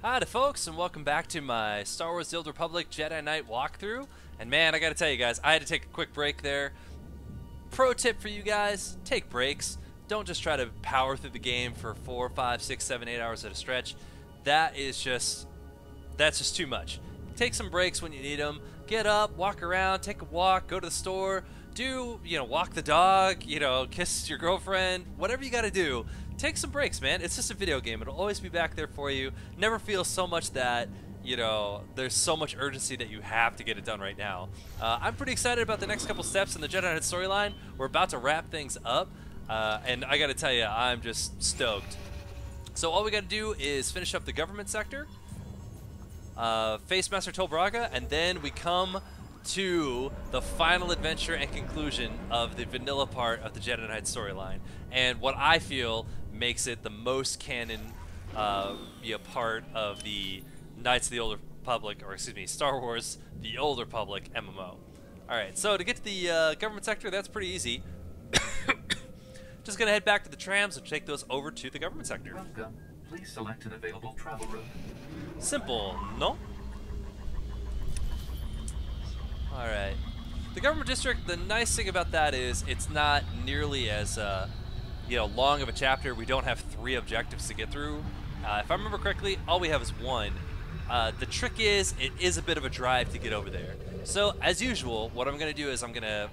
Howdy folks, and welcome back to my Star Wars The Old Republic Jedi Knight walkthrough. And man, I gotta tell you guys, I had to take a quick break there. Pro tip for you guys, take breaks. Don't just try to power through the game for 4, 5, 6, 7, 8 hours at a stretch. That's just too much. Take some breaks when you need them. Get up, walk around, take a walk, go to the store, walk the dog, kiss your girlfriend, whatever you gotta do. Take some breaks, man. It's just a video game. It'll always be back there for you. Never feel so much that, there's so much urgency that you have to get it done right now. I'm pretty excited about the next couple steps in the Jedi Knight storyline. We're about to wrap things up, and I gotta tell you, I'm just stoked. So all we gotta do is finish up the government sector, face Master Tol Braga, and then we come to the final adventure and conclusion of the vanilla part of the Jedi Knight storyline, and what I feel makes it the most canon part of the Knights of the Old Republic, or excuse me, Star Wars The Old Republic MMO. Alright, so to get to the government sector, that's pretty easy. Just gonna head back to the trams and take those over to the government sector. Welcome. Please select an available travel route. Simple, no? Alright. The government district, the nice thing about that is it's not nearly as long of a chapter. We don't have 3 objectives to get through. If I remember correctly, all we have is 1. The trick is, it is a bit of a drive to get over there. So, as usual, what I'm going to do is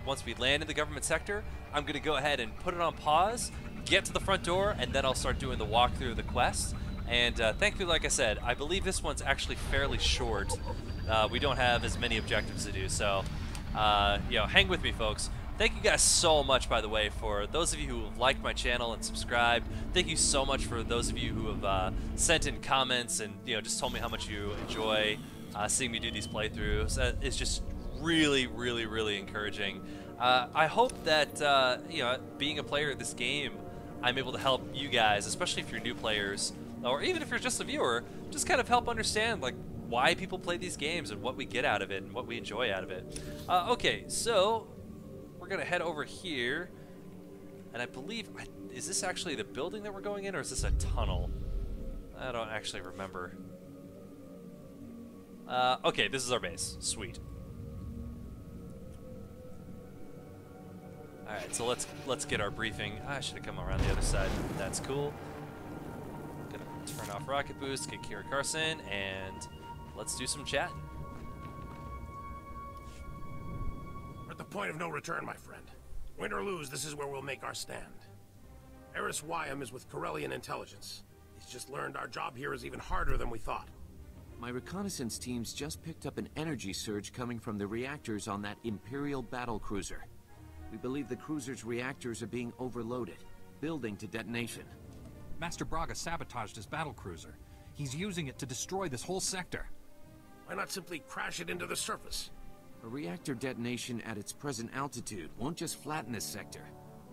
once we land in the government sector, I'm going to go ahead and put it on pause, get to the front door, and then I'll start doing the walkthrough of the quest. And thankfully, like I said, I believe this one's actually fairly short. We don't have as many objectives to do, so hang with me, folks. Thank you guys so much, by the way, for those of you who have liked my channel and subscribed. Thank you so much for those of you who have sent in comments and just told me how much you enjoy seeing me do these playthroughs. It's just really, really, really encouraging. I hope that being a player of this game, I'm able to help you guys, especially if you're new players, or even if you're just a viewer, just kind of help understand why people play these games and what we get out of it and what we enjoy out of it. Okay, so we're gonna head over here, and I believe, is this actually the building that we're going in, or is this a tunnel? I don't actually remember. Okay, this is our base. Sweet. Alright, so let's get our briefing. I should have come around the other side. That's cool. Gonna turn off rocket boost, get Kira Carson, and let's do some chatting. We're at the point of no return, my friend. Win or lose, this is where we'll make our stand. Eris Wyam is with Corellian intelligence. He's just learned our job here is even harder than we thought. My reconnaissance teams just picked up an energy surge coming from the reactors on that Imperial battle cruiser. We believe the cruiser's reactors are being overloaded, building to detonation. Master Braga sabotaged his battle cruiser. He's using it to destroy this whole sector. Why not simply crash it into the surface? A reactor detonation at its present altitude won't just flatten this sector.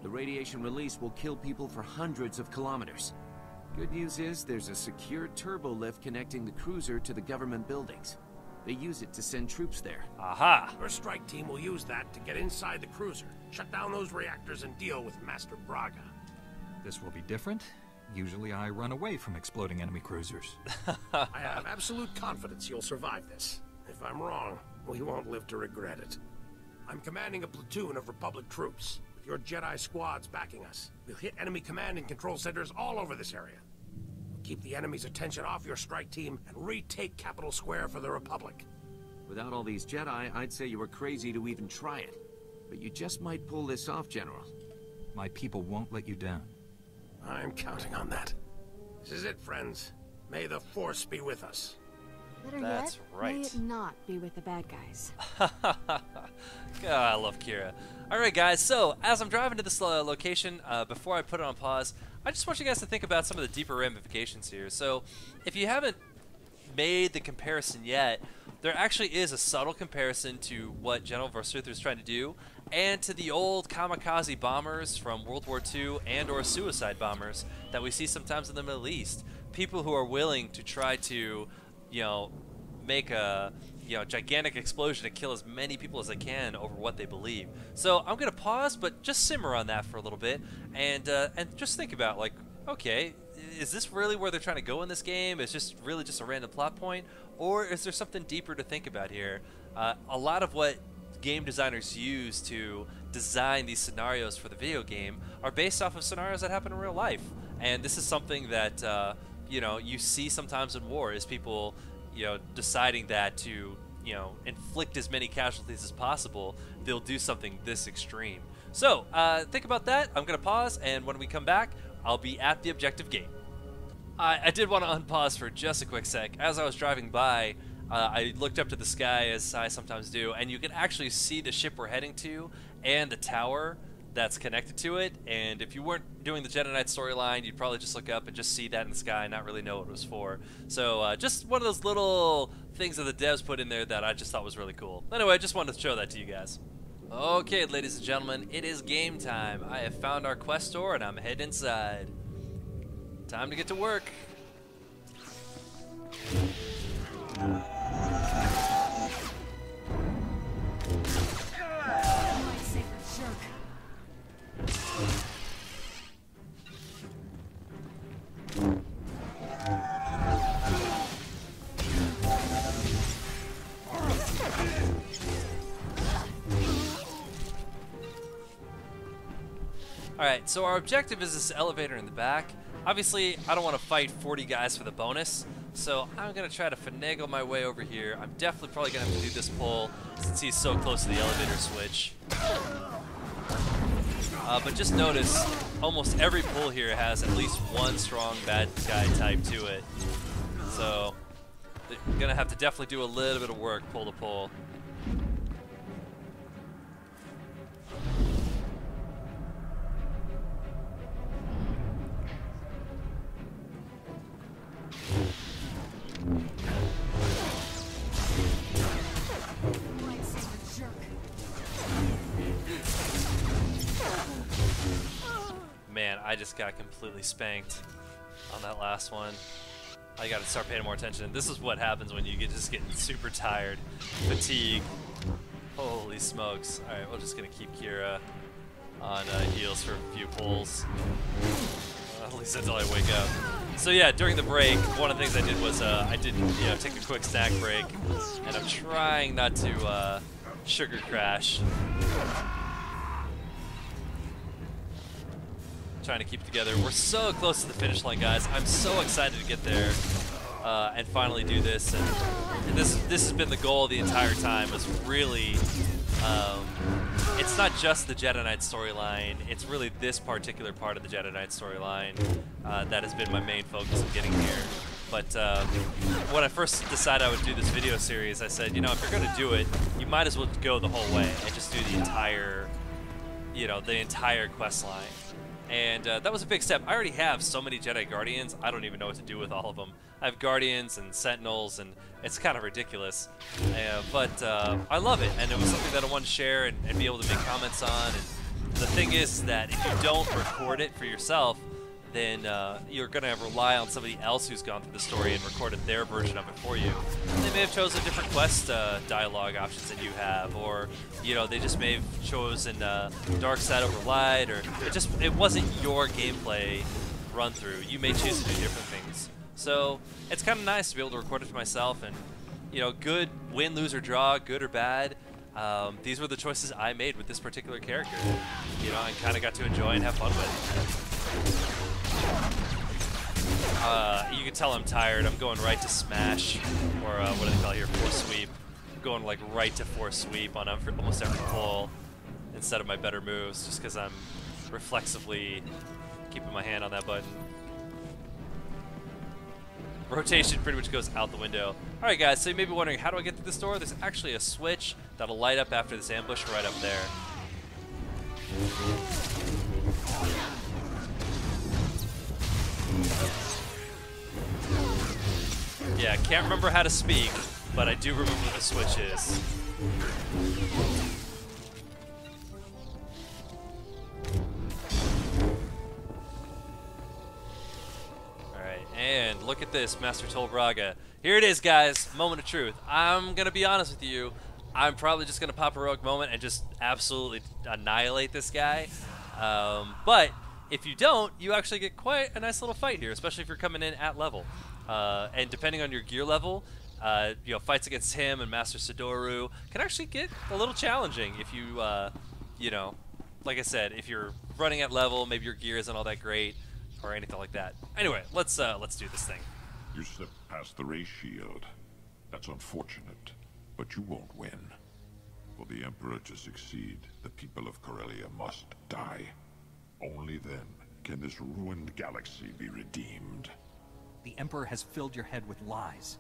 The radiation release will kill people for hundreds of kilometers. Good news is there's a secure turbo lift connecting the cruiser to the government buildings. They use it to send troops there. Aha! Your strike team will use that to get inside the cruiser, shut down those reactors, and deal with Master Braga. This will be different. Usually I run away from exploding enemy cruisers. I have absolute confidence you'll survive this. If I'm wrong, we won't live to regret it. I'm commanding a platoon of Republic troops. With your Jedi squads backing us, we'll hit enemy command and control centers all over this area. We'll keep the enemy's attention off your strike team and retake Capital Square for the Republic. Without all these Jedi, I'd say you were crazy to even try it. But you just might pull this off, General. My people won't let you down. I'm counting on that. This is it, friends. May the Force be with us. Better That's yet, right. may it not be with the bad guys. God, I love Kira. Alright guys, so as I'm driving to this location, before I put it on pause, I just want you guys to think about some of the deeper ramifications here. So, if you haven't made the comparison yet, there actually is a subtle comparison to what General Versuth is trying to do, and to the old kamikaze bombers from World War II and or suicide bombers that we see sometimes in the Middle East. People who are willing to try to, make a gigantic explosion to kill as many people as they can over what they believe. So I'm gonna pause, but just simmer on that for a little bit, and just think about okay, is this really where they're trying to go in this game? It's just really just a random plot point? Or is there something deeper to think about here? A lot of what game designers use to design these scenarios for the video game are based off of scenarios that happen in real life. And this is something that, you know, you see sometimes in war, is people, you know, deciding that to, you know, inflict as many casualties as possible, they'll do something this extreme. So, think about that. I'm going to pause, and when we come back, I'll be at the objective gate. I did want to unpause for just a quick sec. As I was driving by, I looked up to the sky, as I sometimes do, and you can actually see the ship we're heading to and the tower that's connected to it. And if you weren't doing the Jedi Knight storyline, you'd probably just look up and just see that in the sky and not really know what it was for. So just one of those little things that the devs put in there that I just thought was really cool. Anyway, I just wanted to show that to you guys. Okay, ladies and gentlemen, it is game time. I have found our quest door and I'm heading inside. Time to get to work. Alright, so our objective is this elevator in the back. Obviously, I don't want to fight 40 guys for the bonus, so I'm going to try to finagle my way over here. I'm definitely probably going to have to do this pull since he's so close to the elevator switch. But just notice, almost every pull here has at least one strong bad guy type to it. So, you're going to have to definitely do a little bit of work pull to pull. Man, I just got completely spanked on that last one. I gotta start paying more attention. This is what happens when you just getting super tired. Fatigue. Holy smokes. Alright, we're just gonna keep Kira on heals for a few pulls. At least until I wake up. So yeah, during the break, one of the things I did was I did take a quick snack break, and I'm trying not to sugar crash. Trying to keep it together. We're so close to the finish line, guys. I'm so excited to get there and finally do this. And this has been the goal the entire time. Is really, it's not just the Jedi Knight storyline. It's really this particular part of the Jedi Knight storyline that has been my main focus of getting here. But when I first decided I would do this video series, I said, you know, if you're going to do it, you might as well go the whole way and just do the entire, the entire quest line. And that was a big step. I already have so many Jedi Guardians, I don't even know what to do with all of them. I have Guardians and Sentinels, and it's kind of ridiculous. But I love it, and it was something that I wanted to share and be able to make comments on. And the thing is that if you don't record it for yourself, then you're going to rely on somebody else who's gone through the story and recorded their version of it for you. And they may have chosen different quest dialogue options than you have, or they just may have chosen dark side over light, or it wasn't your gameplay run through. You may choose to do different things. So it's kind of nice to be able to record it for myself, and good win, lose, or draw, good or bad. These were the choices I made with this particular character. I kind of got to enjoy and have fun with. You can tell I'm tired. I'm going right to smash, or what do they call it here, force sweep. I'm going like right to force sweep on almost every pull instead of my better moves, just because I'm reflexively keeping my hand on that button. Rotation pretty much goes out the window. Alright guys, so you may be wondering, how do I get through this door? There's actually a switch that'll light up after this ambush right up there. Yeah, can't remember how to speak, but I do remember what the switch is. Alright, and look at this, Master Tol Braga. Here it is, guys, moment of truth. I'm gonna be honest with you, I'm probably just gonna pop a heroic moment and just absolutely annihilate this guy. But If you don't, you actually get quite a nice little fight here, especially if you're coming in at level. And depending on your gear level, you know, fights against him and Master Sidoru can actually get a little challenging if you, you know, like I said, if you're running at level, maybe your gear isn't all that great or anything like that. Anyway, let's do this thing. You slipped past the ray shield. That's unfortunate, but you won't win. For the Emperor to succeed, the people of Corellia must die. Only then can this ruined galaxy be redeemed. The Emperor has filled your head with lies.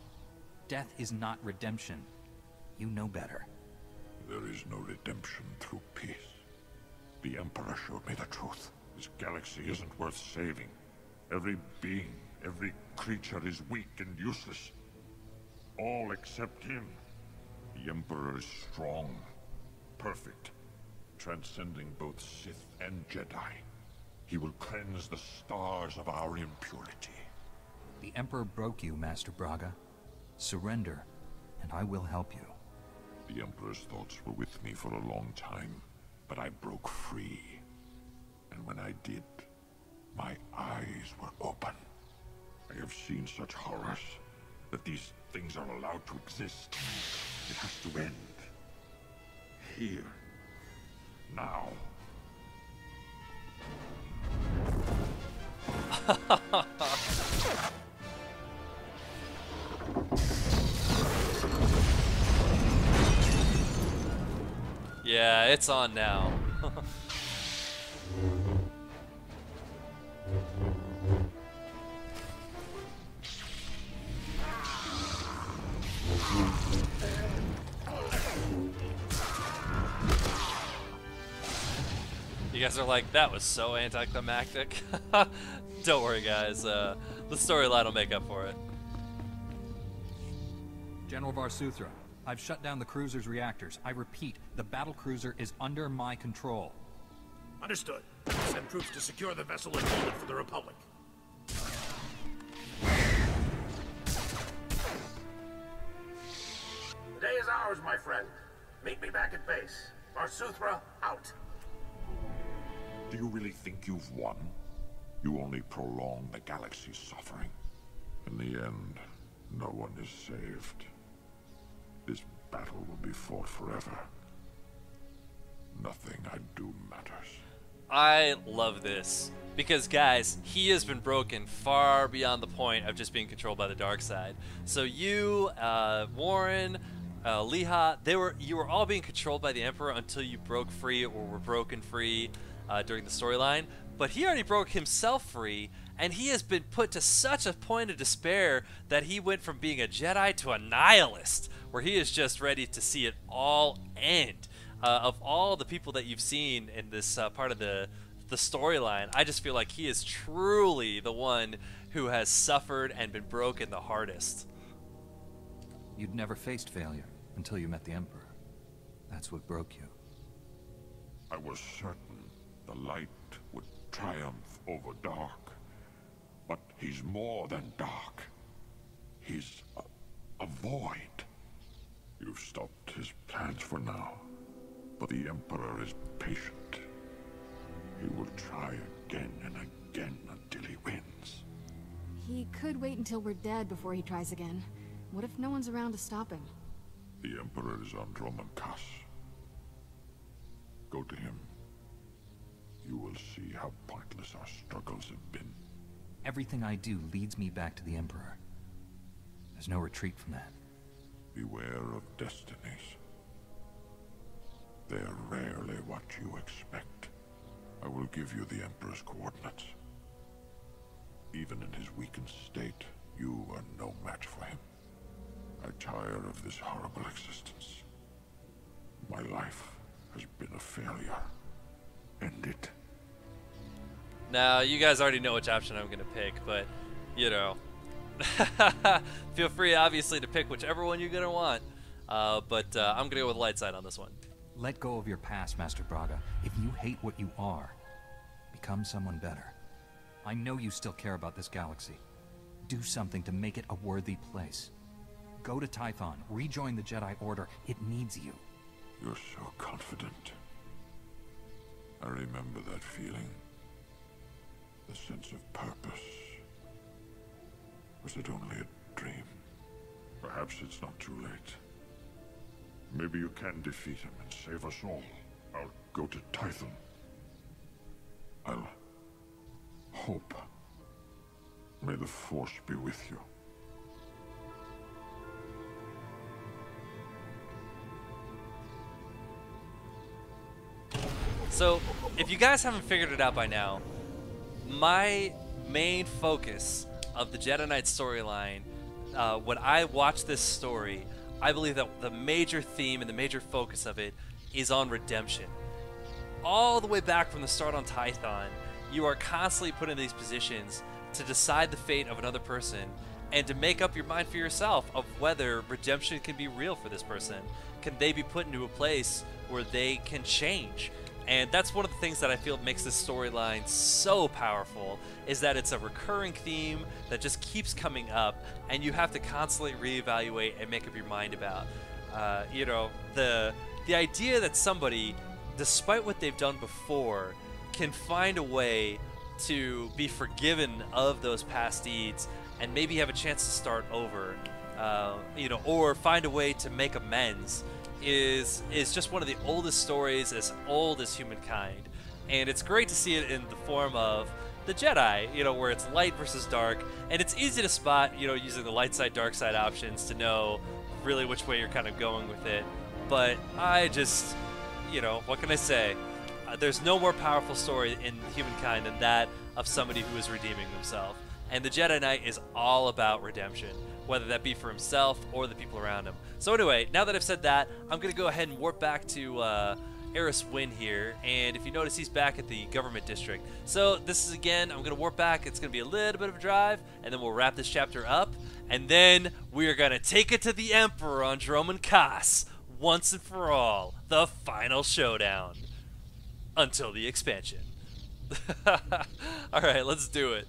Death is not redemption. You know better. There is no redemption through peace. The Emperor showed me the truth. This galaxy isn't worth saving. Every being, every creature is weak and useless. All except him. The Emperor is strong, perfect, transcending both Sith and Jedi. He will cleanse the stars of our impurity. The Emperor broke you, Master Braga. Surrender, and I will help you. The Emperor's thoughts were with me for a long time, but I broke free. And when I did, my eyes were open. I have seen such horrors, that these things are allowed to exist. It has to end. Here. Now. Yeah, it's on now. You guys are like, that was so anticlimactic. Don't worry, guys. The storyline will make up for it. General Varsuthra, I've shut down the cruiser's reactors. I repeat, the battlecruiser is under my control. Understood. Send troops to secure the vessel and hold it for the Republic. The day is ours, my friend. Meet me back at base. Varsuthra, out. Do you really think you've won? You only prolong the galaxy's suffering. In the end, no one is saved. This battle will be fought forever. Nothing I do matters. I love this because, guys, he has been broken far beyond the point of just being controlled by the dark side. So you, Warren, Liha, you were all being controlled by the Emperor until you broke free or were broken free during the storyline. But he already broke himself free, and he has been put to such a point of despair that he went from being a Jedi to a nihilist, where he is just ready to see it all end. Of all the people that you've seen in this part of the storyline, I just feel like he is truly the one who has suffered and been broken the hardest. You'd never faced failure until you met the Emperor. That's what broke you. I was certain the light would triumph over dark. But he's more than dark. He's a void. You've stopped his plans for now. But the Emperor is patient. He will try again and again until he wins. He could wait until we're dead before he tries again. What if no one's around to stop him? The Emperor is on Dromankas. Go to him. You will see how pointless our struggles have been. Everything I do leads me back to the Emperor. There's no retreat from that. Beware of destinies. They're rarely what you expect. I will give you the Emperor's coordinates. Even in his weakened state, you are no match for him. I tire of this horrible existence. My life has been a failure. End it. Now, you guys already know which option I'm going to pick, but, you know, feel free, obviously, to pick whichever one you're going to want. But I'm going to go with light side on this one. Let go of your past, Master Braga. If you hate what you are, become someone better. I know you still care about this galaxy. Do something to make it a worthy place. Go to Typhon, rejoin the Jedi Order. It needs you. You're so confident. I remember that feeling. The sense of purpose. Was it only a dream? Perhaps it's not too late. Maybe you can defeat him and save us all. I'll go to Tython. I'll hope. May the Force be with you. So, if you guys haven't figured it out by now, my main focus of the Jedi Knight storyline, when I watch this story, I believe that the major theme and the major focus of it is on redemption. All the way back from the start on Tython, you are constantly put in these positions to decide the fate of another person and to make up your mind for yourself of whether redemption can be real for this person. Can they be put into a place where they can change? And that's one of the things that I feel makes this storyline so powerful, is that it's a recurring theme that just keeps coming up, and you have to constantly reevaluate and make up your mind about. You know, the idea that somebody, despite what they've done before, can find a way to be forgiven of those past deeds and maybe have a chance to start over, you know, or find a way to make amends, is just one of the oldest stories, as old as humankind. And it's great to see it in the form of the Jedi, you know, where it's light versus dark, and it's easy to spot, you know, using the light side, dark side options to know really which way you're kind of going with it. But I just, you know, what can I say? There's no more powerful story in humankind than that of somebody who is redeeming themselves. And the Jedi Knight is all about redemption, whether that be for himself or the people around him. So anyway, now that I've said that, I'm going to go ahead and warp back to Eris Wynn here, and if you notice, he's back at the government district. So this is, again, I'm going to warp back. It's going to be a little bit of a drive, and then we'll wrap this chapter up, and then we are going to take it to the Emperor on Droman Kaas, once and for all, the final showdown, until the expansion. Alright, let's do it.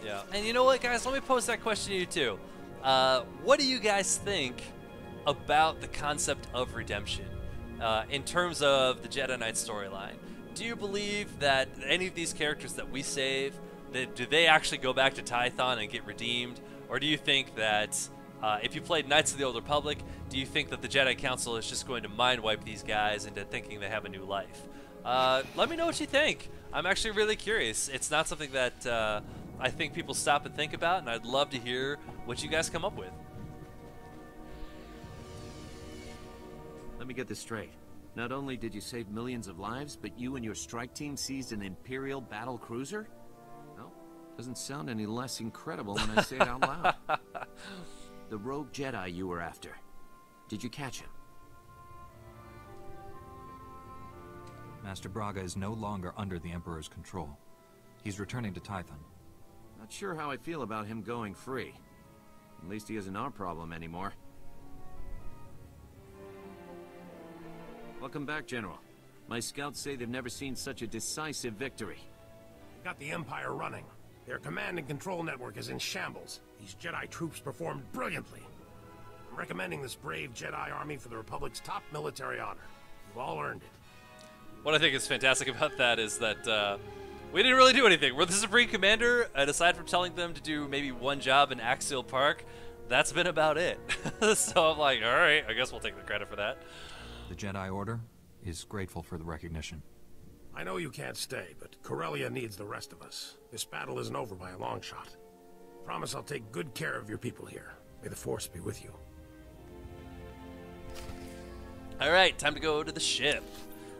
Yeah, and you know what, guys? Let me pose that question to you too. What do you guys think about the concept of redemption in terms of the Jedi Knight storyline? Do you believe that any of these characters that we save, do they actually go back to Tython and get redeemed? Or do you think that if you played Knights of the Old Republic, do you think that the Jedi Council is just going to mind wipe these guys into thinking they have a new life? Let me know what you think. I'm actually really curious. It's not something that I think people stop and think about, and I'd love to hear what you guys come up with. Let me get this straight. Not only did you save millions of lives, but you and your strike team seized an Imperial battle cruiser? Well, doesn't sound any less incredible when I say it out loud. The rogue Jedi you were after. Did you catch him? Master Braga is no longer under the Emperor's control. He's returning to Tython. Not sure how I feel about him going free. At least he isn't our problem anymore. Welcome back, General. My scouts say they've never seen such a decisive victory. We got the Empire running. Their command and control network is in shambles. These Jedi troops performed brilliantly. I'm recommending this brave Jedi army for the Republic's top military honor. You've all earned it. What I think is fantastic about that is that we didn't really do anything. We're the Supreme Commander, and aside from telling them to do maybe one job in Axial Park, that's been about it. So I'm like, all right, I guess we'll take the credit for that. The Jedi Order is grateful for the recognition. I know you can't stay, but Corellia needs the rest of us. This battle isn't over by a long shot. Promise I'll take good care of your people here. May the Force be with you. Alright, time to go to the ship.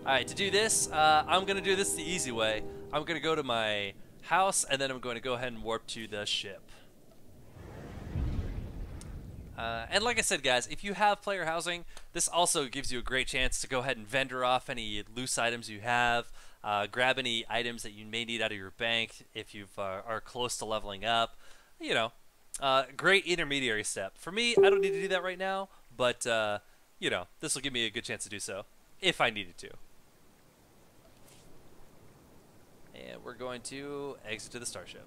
Alright, to do this, I'm going to do this the easy way. I'm going to go to my house, and then I'm going to go ahead and warp to the ship. And like I said, guys, if you have player housing, this also gives you a great chance to go ahead and vendor off any loose items you have, grab any items that you may need out of your bank if you are close to leveling up. You know, great intermediary step. For me, I don't need to do that right now, but, you know, this will give me a good chance to do so, if I needed to. And we're going to exit to the starship.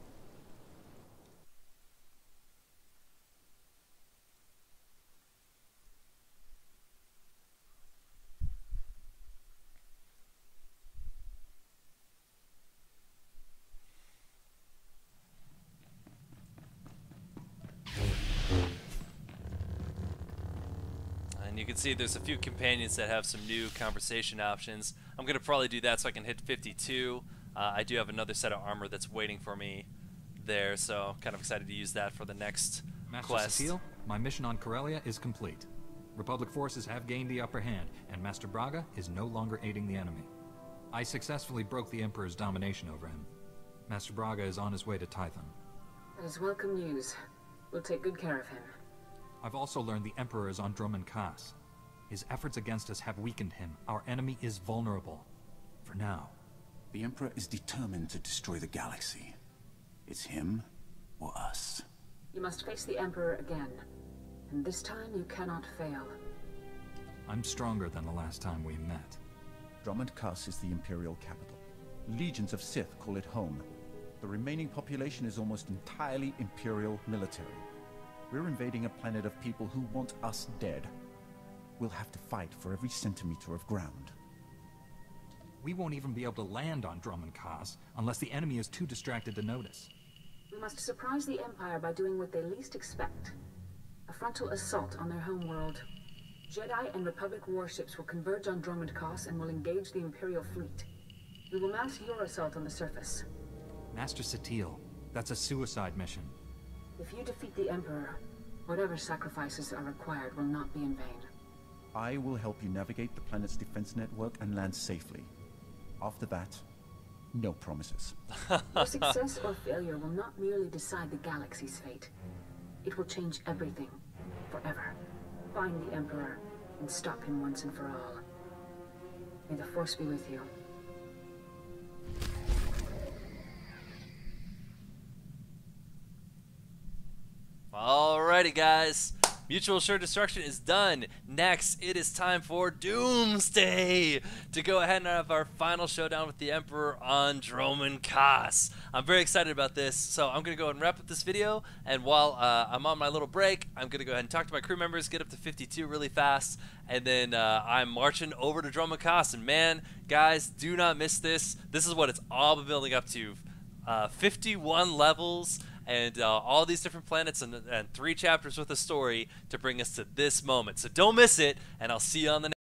And you can see there's a few companions that have some new conversation options. I'm going to probably do that so I can hit 52. I do have another set of armor that's waiting for me there, so kind of excited to use that for the next Master quest. Cecile, my mission on Corellia is complete. Republic forces have gained the upper hand, and Master Braga is no longer aiding the enemy. I successfully broke the Emperor's domination over him. Master Braga is on his way to Tython. That is welcome news. We'll take good care of him. I've also learned the Emperor is on Dromund Kaas. His efforts against us have weakened him. Our enemy is vulnerable. For now. The Emperor is determined to destroy the galaxy. It's him or us. You must face the Emperor again. And this time you cannot fail. I'm stronger than the last time we met. Dromund Kaas is the Imperial capital. Legions of Sith call it home. The remaining population is almost entirely Imperial military. We're invading a planet of people who want us dead. We'll have to fight for every centimeter of ground. We won't even be able to land on Dromund Kaas unless the enemy is too distracted to notice. We must surprise the Empire by doing what they least expect. A frontal assault on their homeworld. Jedi and Republic warships will converge on Dromund Kaas and will engage the Imperial fleet. We will mount your assault on the surface. Master Cecile, that's a suicide mission. If you defeat the Emperor, whatever sacrifices are required will not be in vain. I will help you navigate the planet's defense network and land safely. After that, no promises. Your success or failure will not merely decide the galaxy's fate. It will change everything, forever. Find the Emperor and stop him once and for all. May the Force be with you. Alrighty, guys. Mutual assured destruction is done. Next, it is time for Doomsday to go ahead and have our final showdown with the Emperor on Dromund Kaas. I'm very excited about this, so I'm going to go ahead and wrap up this video, and while I'm on my little break, I'm going to go ahead and talk to my crew members, get up to 52 really fast, and then I'm marching over to Dromund Kaas. And man, guys, do not miss this. This is what it's all been building up to. 51 levels, and all these different planets, and 3 chapters with a story to bring us to this moment. So don't miss it, and I'll see you on the next